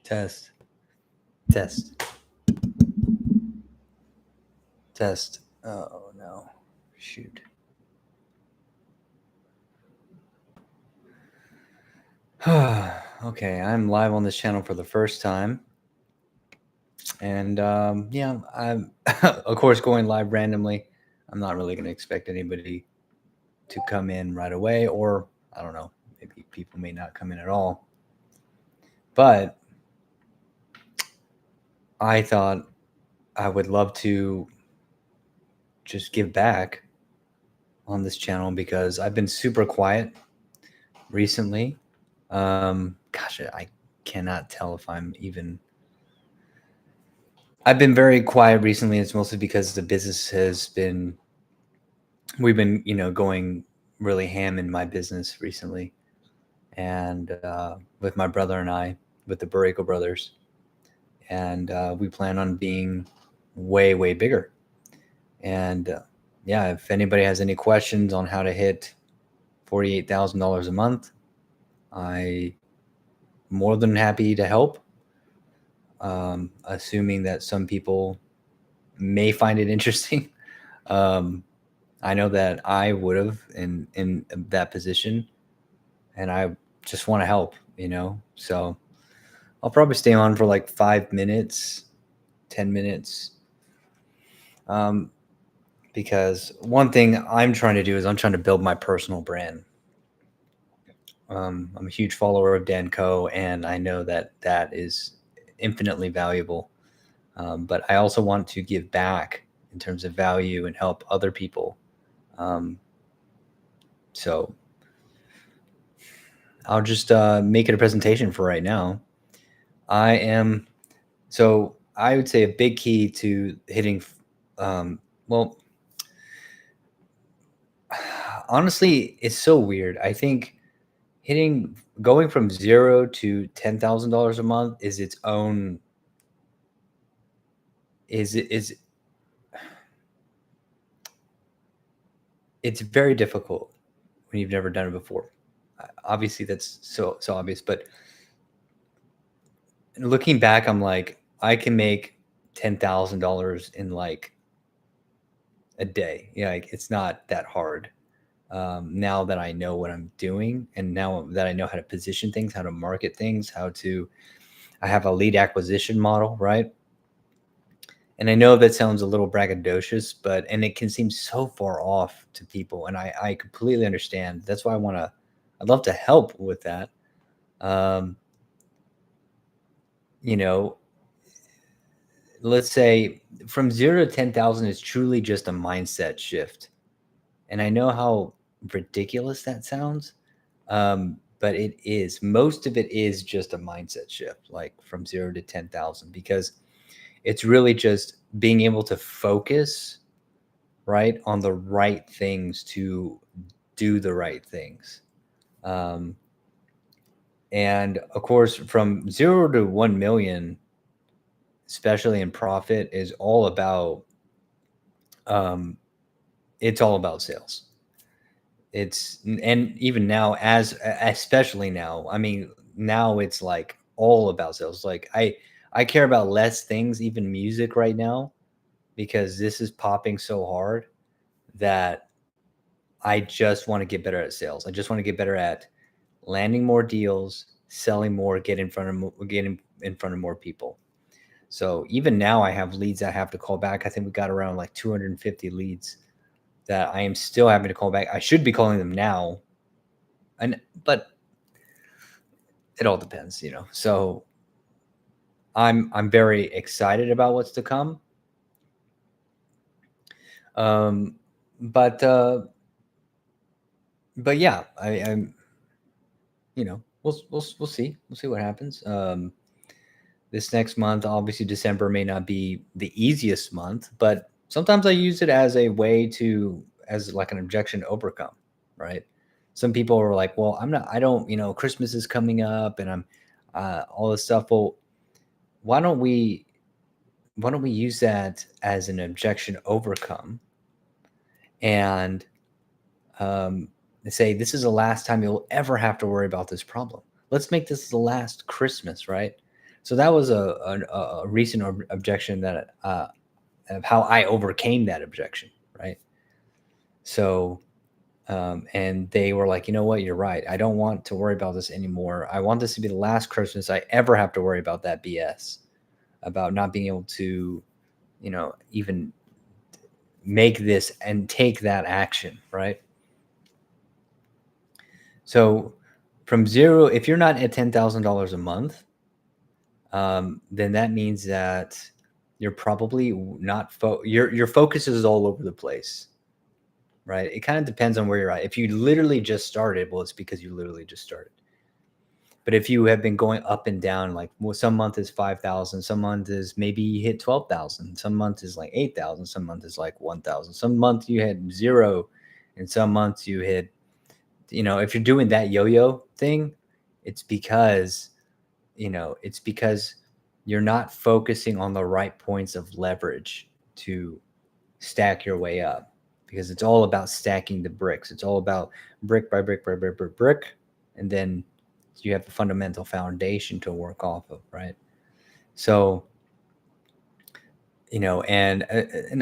Test, test, test. Oh no, shoot. Okay, I'm live on this channel for the first time, and yeah, I'm of course going live randomly. I'm not really going to expect anybody to come in right away, or I don't know, maybe people may not come in at all. But I thought I would love to just give back on this channel because I've been super quiet recently. Gosh, I cannot tell if I'm even. I've been very quiet recently. It's mostly because the business has been. We've been, going really ham in my business recently, and with my brother and I, with the Barrico brothers, and we plan on being way, way bigger. And yeah, if anybody has any questions on how to hit $48,000 a month, I more than happy to help. Assuming that some people may find it interesting. I know that I would have in that position, and I just want to help, So I'll probably stay on for like 5 minutes, 10 minutes. Because one thing I'm trying to do is I'm trying to build my personal brand. I'm a huge follower of Dan Coe, and I know that that is infinitely valuable. But I also want to give back in terms of value and help other people. So I'll just make it a presentation for right now. I would say a big key to hitting, well, honestly, it's so weird. I think going from $0 to $10,000 a month is its own, it's very difficult when you've never done it before. Obviously that's so obvious, but looking back, I'm like, I can make $10,000 in like a day. Yeah, like it's not that hard. Now that I know what I'm doing, and now that I know how to position things, how to market things, I have a lead acquisition model, right? And I know that sounds a little braggadocious, and it can seem so far off to people. And I completely understand. That's why I'd love to help with that. You know, let's say from 0 to 10,000 is truly just a mindset shift. And I know how ridiculous that sounds. But it is, most of it is just a mindset shift, like from 0 to 10,000, because it's really just being able to focus right on the right things to do the right things. And of course, from 0 to 1 million, especially in profit, is all about, it's all about sales. And even now, especially now, I mean, now it's like all about sales. Like I care about less things, even music right now, because this is popping so hard that I just want to get better at sales. I just want to get better at landing more deals, selling more, getting in front of more people. So even now I have leads I have to call back. I think we got around like 250 leads that I am still having to call back. I should be calling them now. But it all depends, So I'm very excited about what's to come. But yeah, I'm, we'll see. We'll see what happens. This next month, obviously December may not be the easiest month, but sometimes I use it as a way as like an objection to overcome, right? Some people are like, well, I don't, Christmas is coming up and I'm all this stuff. Well, why don't we use that as an objection to overcome and say, this is the last time you'll ever have to worry about this problem. Let's make this the last Christmas, right? So that was a recent objection that of how I overcame that objection, right? So and they were like, you know what, you're right. I don't want to worry about this anymore. I want this to be the last Christmas I ever have to worry about that BS, about not being able to, even make this and take that action, right? So from zero, if you're not at $10,000 a month, then that means that you're probably not your focus is all over the place, right? It kind of depends on where you're at. If you literally just started, well, it's because you literally just started. But if you have been going up and down, like, well, some month is 5,000, some month is maybe you hit 12,000, some month is like 8,000, some month is like 1,000, some month you had zero, and some months you hit, if you're doing that yo-yo thing, it's because, it's because you're not focusing on the right points of leverage to stack your way up, because it's all about stacking the bricks. It's all about brick by brick by brick by brick, and then you have a fundamental foundation to work off of, right? So, and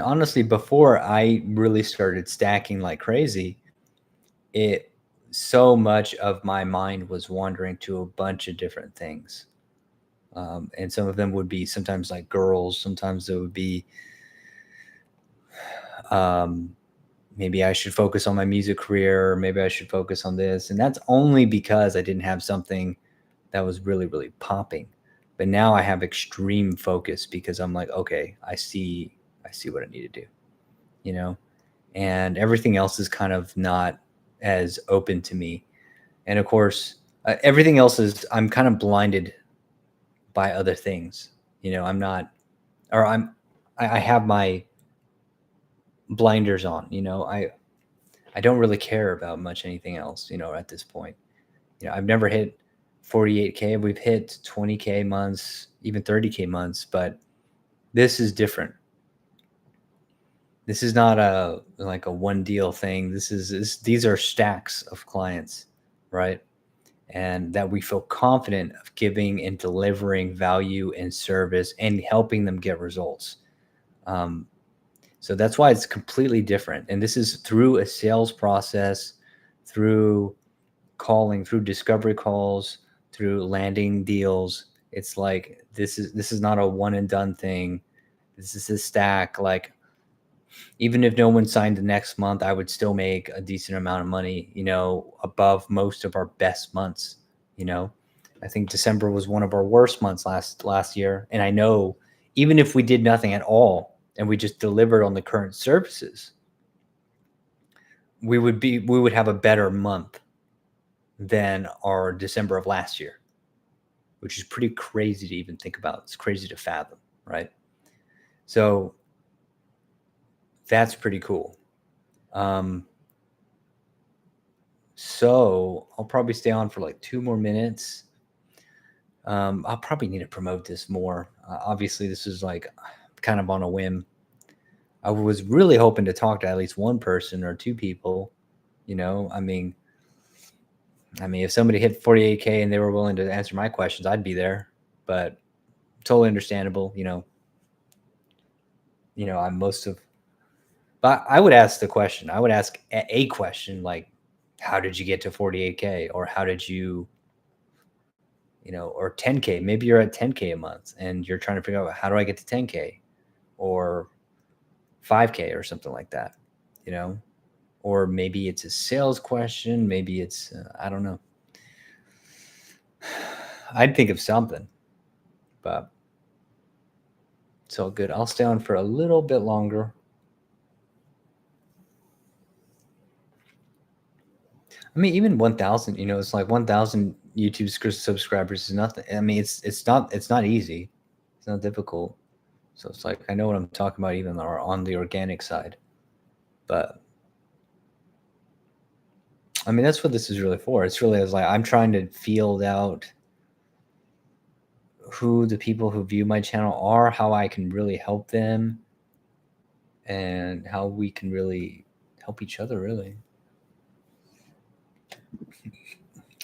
honestly, before I really started stacking like crazy, it so much of my mind was wandering to a bunch of different things. And some of them would be sometimes like girls, sometimes it would be um, maybe I should focus on my music career, or maybe I should focus on this. And that's only because I didn't have something that was really, really popping. But now I have extreme focus because I'm like, okay, I see what I need to do, you know, and everything else is kind of not as open to me. And of course, everything else is, I'm kind of blinded by other things. I'm not, or I have my blinders on, I don't really care about much anything else, at this point. I've never hit 48K. We've hit 20K months, even 30K months, but this is different. This is not like a one deal thing. These are stacks of clients, right? And that we feel confident of giving and delivering value and service and helping them get results. Um, so that's why it's completely different. And this is through a sales process, through calling, through discovery calls, through landing deals. It's like this is not a one and done thing. This is a stack. Like, even if no one signed the next month, I would still make a decent amount of money, above most of our best months. You know, I think December was one of our worst months last year. And I know even if we did nothing at all and we just delivered on the current services, we would have a better month than our December of last year, which is pretty crazy to even think about. It's crazy to fathom, right? So that's pretty cool. So I'll probably stay on for like 2 more minutes. I'll probably need to promote this more. Obviously, this is like kind of on a whim. I was really hoping to talk to at least one person or two people. I mean, if somebody hit 48K and they were willing to answer my questions, I'd be there. But totally understandable. I'm most of. But I would ask the question. I would ask a question like, "How did you get to 48K?" Or "How did you?" Or 10K. Maybe you're at 10K a month and you're trying to figure out, how do I get to 10K or 5K or something like that, you know? Or maybe it's a sales question. Maybe it's, I don't know. I'd think of something, but it's all good. I'll stay on for a little bit longer. I mean, even 1,000, it's like 1,000 YouTube subscribers is nothing. I mean, it's not easy. It's not difficult. So it's like, I know what I'm talking about even on the organic side, but I mean, that's what this is really for. It's really like I'm trying to field out who the people who view my channel are, how I can really help them, and how we can really help each other, really.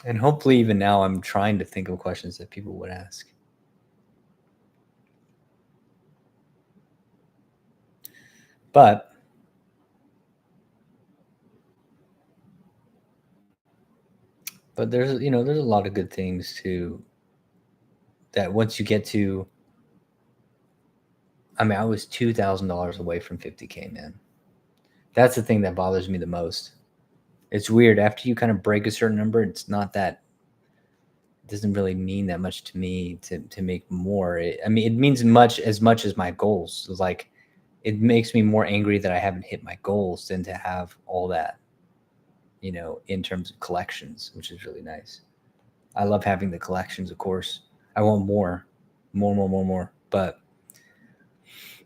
And hopefully, even now, I'm trying to think of questions that people would ask. But there's there's a lot of good things to that once you get to. I mean, I was $2,000 away from 50K, man. That's the thing that bothers me the most. It's weird after you kind of break a certain number. It's not that it doesn't really mean that much to me to make more. I mean, it means much as my goals. It's like it makes me more angry that I haven't hit my goals than to have all that, in terms of collections, which is really nice. I love having the collections, of course. I want more, more, more, more, more. But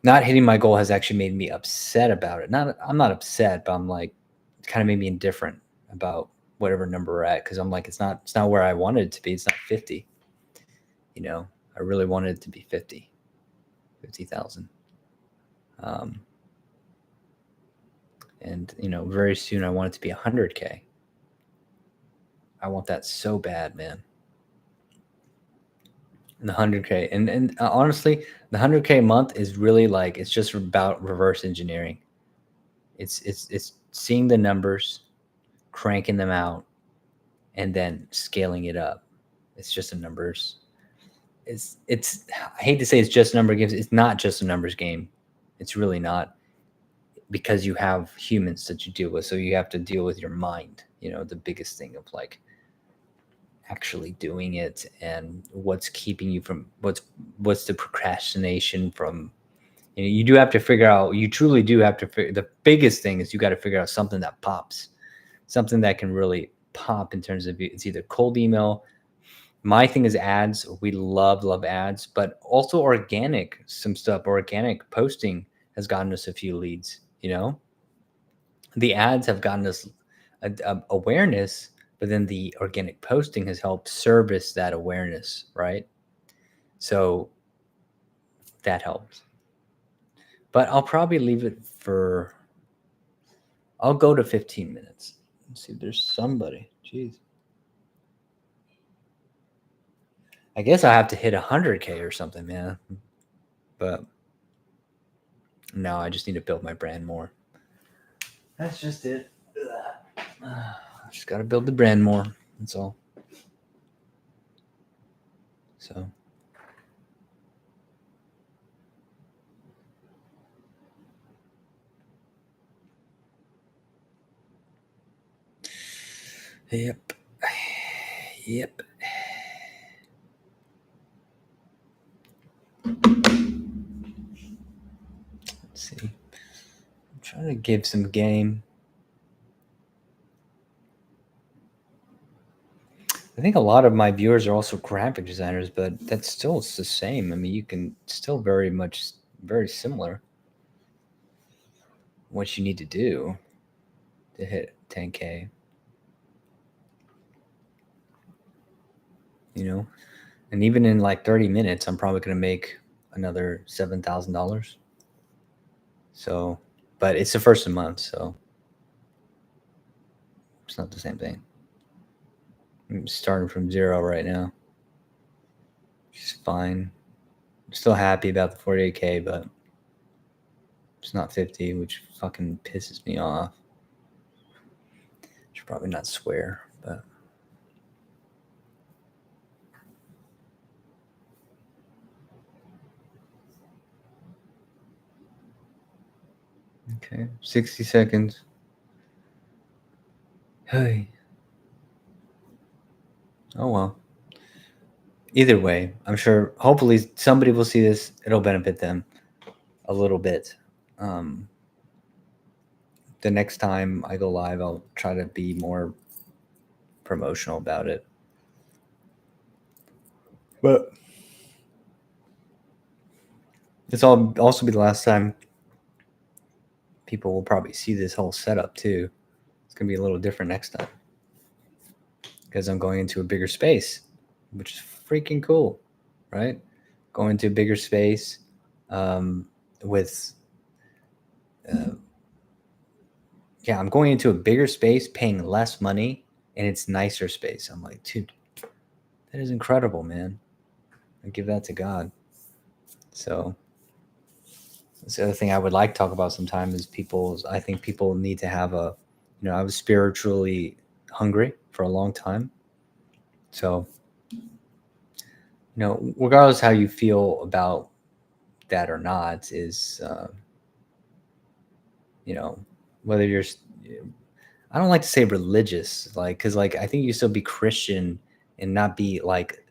not hitting my goal has actually made me upset about it. I'm not upset, but I'm like, it kind of made me indifferent about whatever number we're at because I'm like, it's not where I wanted it to be. It's not 50. I really wanted it to be 50,000. Um, and very soon I want it to be 100K. I want that so bad, man. And the 100K, and honestly, the 100K a month is really like it's just about reverse engineering. It's seeing the numbers, cranking them out, and then scaling it up. It's just a numbers. It's I hate to say it's just a number games. It's not just a numbers game. It's really not because you have humans that you deal with. So you have to deal with your mind. The biggest thing of like actually doing it and what's keeping you from what's the procrastination from. You do have to figure out. You truly do have to figure. The biggest thing is you got to figure out something that pops, something that can really pop in terms of it's either cold email. My thing is ads. We love ads, but also organic, some stuff. Organic posting has gotten us a few leads. The ads have gotten us awareness, but then the organic posting has helped service that awareness, right? So that helps. But I'll probably leave it for. I'll go to 15 minutes. Let's see if there's somebody. Jeez. I guess I have to hit 100K or something, man. But no, I just need to build my brand more. That's just it. Just got to build the brand more. That's all. So. Yep. Yep. Let's see. I'm trying to give some game. I think a lot of my viewers are also graphic designers, but that's still the same. I mean, you can still very similar. What you need to do to hit 10K. And even in like 30 minutes, I'm probably going to make another $7,000. So, but it's the first of the month, so it's not the same thing. I'm starting from zero right now, which is fine. I'm still happy about the 48K, but it's not 50, which fucking pisses me off. Should probably not swear, but. Okay, 60 seconds. Hey. Oh well. Either way, I'm sure hopefully somebody will see this. It'll benefit them a little bit. The next time I go live, I'll try to be more promotional about it. But this will also be the last time people will probably see this whole setup too. It's going to be a little different next time because I'm going into a bigger space, which is freaking cool, right? Going into a bigger space with, I'm going into a bigger space, paying less money, and it's nicer space. I'm like, dude, that is incredible, man. I give that to God. So That's the other thing I would like to talk about sometime is people's. I think people need to have a, I was spiritually hungry for a long time. So, regardless how you feel about that or not, is, you know, whether you're, I don't like to say religious, like, because like I think you still be Christian and not be like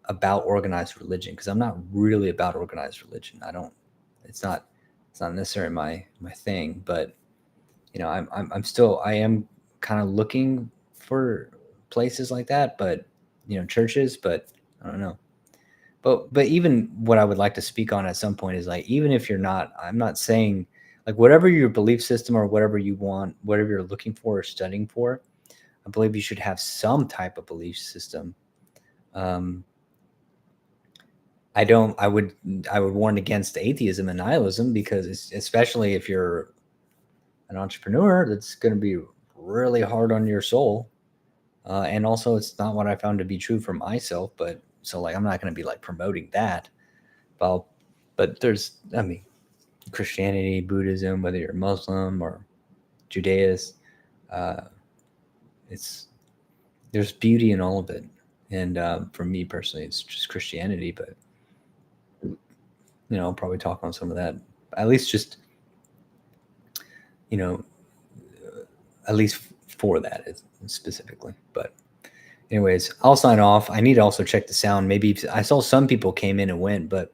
about organized religion, because I'm not really about organized religion. I don't. It's not. It's not necessarily my thing. But I'm still. I am kind of looking for places like that, but churches. But I don't know. But even what I would like to speak on at some point is like, even if you're not, I'm not saying like whatever your belief system or whatever you want, whatever you're looking for or studying for, I believe you should have some type of belief system. Um, I don't. I would warn against atheism and nihilism, because especially if you're an entrepreneur, that's going to be really hard on your soul. And also, it's not what I found to be true for myself. But so, like, I'm not going to be like promoting that. Well, but there's, I mean, Christianity, Buddhism, whether you're Muslim or Judaist, uh, it's there's beauty in all of it. And for me personally, it's just Christianity. But I'll probably talk on some of that. At least just you know, at least for that specifically. But anyways, I'll sign off. I need to also check the sound. Maybe I saw some people came in and went, but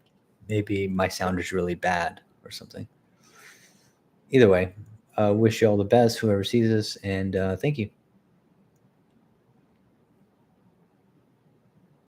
maybe my sound is really bad or something. Either way, wish you all the best, whoever sees this, and thank you.